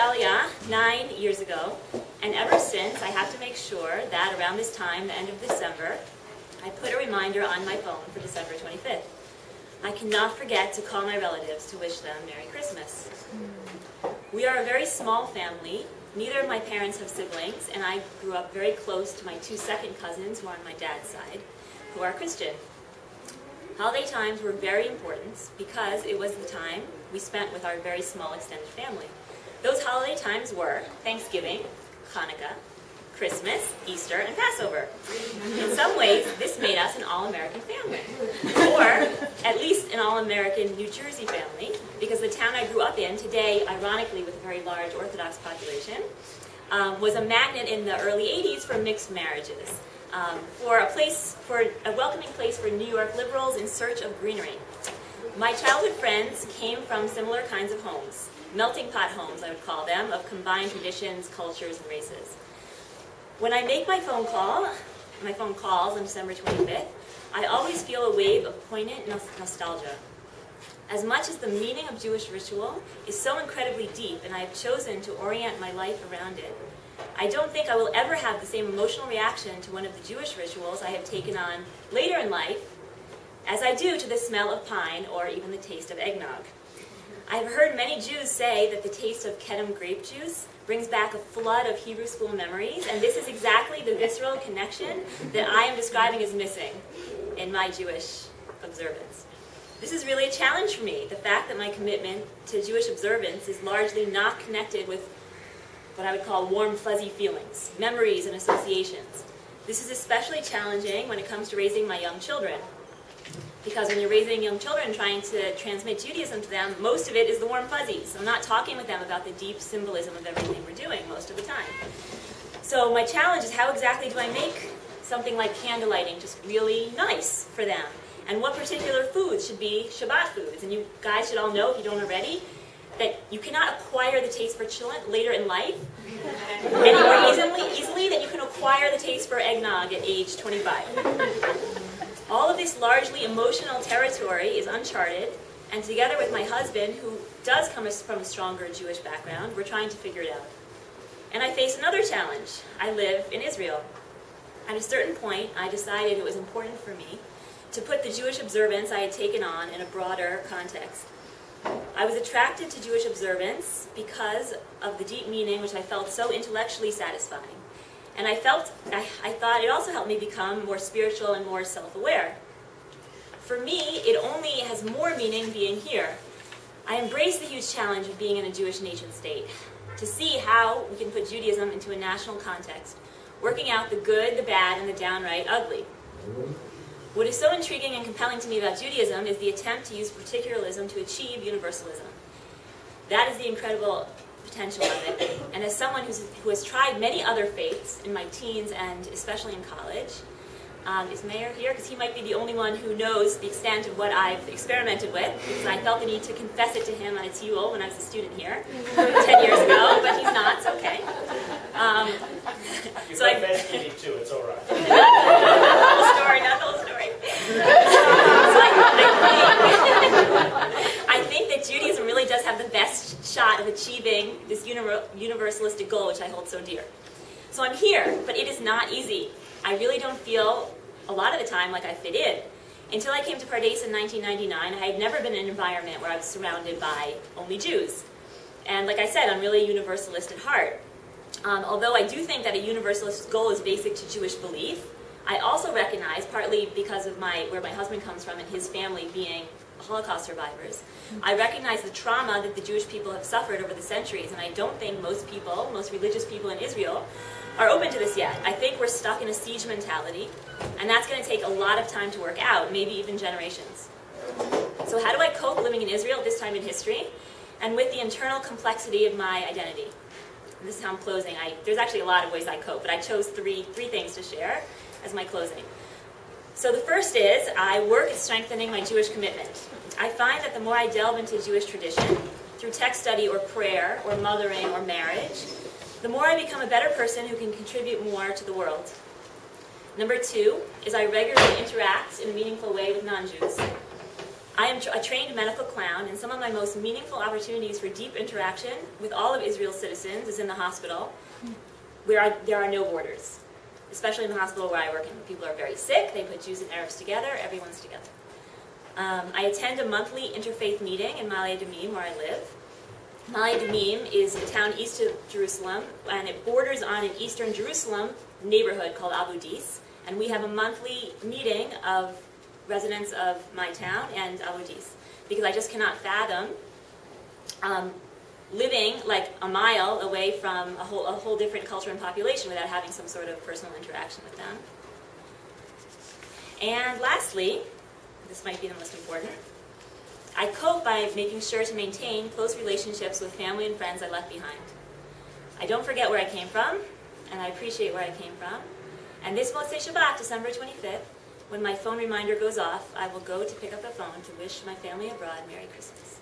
Aliyah 9 years ago, and ever since I have to make sure that around this time, the end of December, I put a reminder on my phone for December 25th. I cannot forget to call my relatives to wish them Merry Christmas. We are a very small family. Neither of my parents have siblings, and I grew up very close to my two second cousins who are on my dad's side, who are Christian. Holiday times were very important because it was the time we spent with our very small extended family. Those holiday times were Thanksgiving, Hanukkah, Christmas, Easter, and Passover. In some ways, this made us an all-American family, or at least an all-American New Jersey family, because the town I grew up in today, ironically with a very large Orthodox population, was a magnet in the early 80s for mixed marriages, for a welcoming place for New York liberals in search of greenery. My childhood friends came from similar kinds of homes, melting pot homes, I would call them, of combined traditions, cultures, and races. When I make my phone calls on December 25th, I always feel a wave of poignant nostalgia. As much as the meaning of Jewish ritual is so incredibly deep, and I have chosen to orient my life around it, I don't think I will ever have the same emotional reaction to one of the Jewish rituals I have taken on later in life as I do to the smell of pine or even the taste of eggnog. I have heard many Jews say that the taste of Kedem grape juice brings back a flood of Hebrew school memories, and this is exactly the visceral connection that I am describing as missing in my Jewish observance. This is really a challenge for me, the fact that my commitment to Jewish observance is largely not connected with what I would call warm, fuzzy feelings, memories, and associations. This is especially challenging when it comes to raising my young children, because when you're raising young children trying to transmit Judaism to them, most of it is the warm fuzzies. I'm not talking with them about the deep symbolism of everything we're doing most of the time. So my challenge is, how exactly do I make something like candlelighting just really nice for them? And what particular foods should be Shabbat foods? And you guys should all know, if you don't already, that you cannot acquire the taste for chillant later in life any more easily than you can acquire the taste for eggnog at age 25. All of this largely emotional territory is uncharted, and together with my husband, who does come from a stronger Jewish background, we're trying to figure it out. And I face another challenge. I live in Israel. At a certain point, I decided it was important for me to put the Jewish observance I had taken on in a broader context. I was attracted to Jewish observance because of the deep meaning which I felt so intellectually satisfying. And I thought it also helped me become more spiritual and more self-aware. For me, it only has more meaning being here. I embrace the huge challenge of being in a Jewish nation state, to see how we can put Judaism into a national context, working out the good, the bad, and the downright ugly. What is so intriguing and compelling to me about Judaism is the attempt to use particularism to achieve universalism. That is the incredible potential of it. And as someone who has tried many other faiths in my teens and especially in college, is Meir here? Because he might be the only one who knows the extent of what I've experimented with, because I felt the need to confess it to him on a Tziyul when I was a student here 10 years ago, but he's not, so okay. You so confessed me too, it's all right. Not the whole story, not the whole story. So I think that Judaism really does have the best shot of achieving this universalistic goal, which I hold so dear. So I'm here, but it is not easy. I really don't feel, a lot of the time, like I fit in. Until I came to Pardes in 1999, I had never been in an environment where I was surrounded by only Jews. And like I said, I'm really a universalist at heart. Although I do think that a universalist goal is basic to Jewish belief, I also recognize, partly because of where my husband comes from and his family being Holocaust survivors, I recognize the trauma that the Jewish people have suffered over the centuries, and I don't think most religious people in Israel, are open to this yet. I think we're stuck in a siege mentality, and that's going to take a lot of time to work out, maybe even generations. So how do I cope living in Israel at this time in history, and with the internal complexity of my identity? And this is how I'm closing. There's actually a lot of ways I cope, but I chose three things to share as my closing. So the first is, I work at strengthening my Jewish commitment. I find that the more I delve into Jewish tradition, through text study or prayer or mothering or marriage, the more I become a better person who can contribute more to the world. Number two is, I regularly interact in a meaningful way with non-Jews. I am a trained medical clown, and some of my most meaningful opportunities for deep interaction with all of Israel's citizens is in the hospital, where there are no borders, especially in the hospital where I work in. People are very sick, they put Jews and Arabs together, everyone's together. I attend a monthly interfaith meeting in Ma'ale Adumim, where I live. Ma'ale Adumim is a town east of Jerusalem, and it borders on an eastern Jerusalem neighborhood called Abu Dis, and we have a monthly meeting of residents of my town and Abu Dis, because I just cannot fathom living like a mile away from a whole different culture and population without having some sort of personal interaction with them. And lastly, this might be the most important, I cope by making sure to maintain close relationships with family and friends I left behind. I don't forget where I came from, and I appreciate where I came from. And this Motzei Shabbat, December 25th, when my phone reminder goes off, I will go to pick up the phone to wish my family abroad Merry Christmas.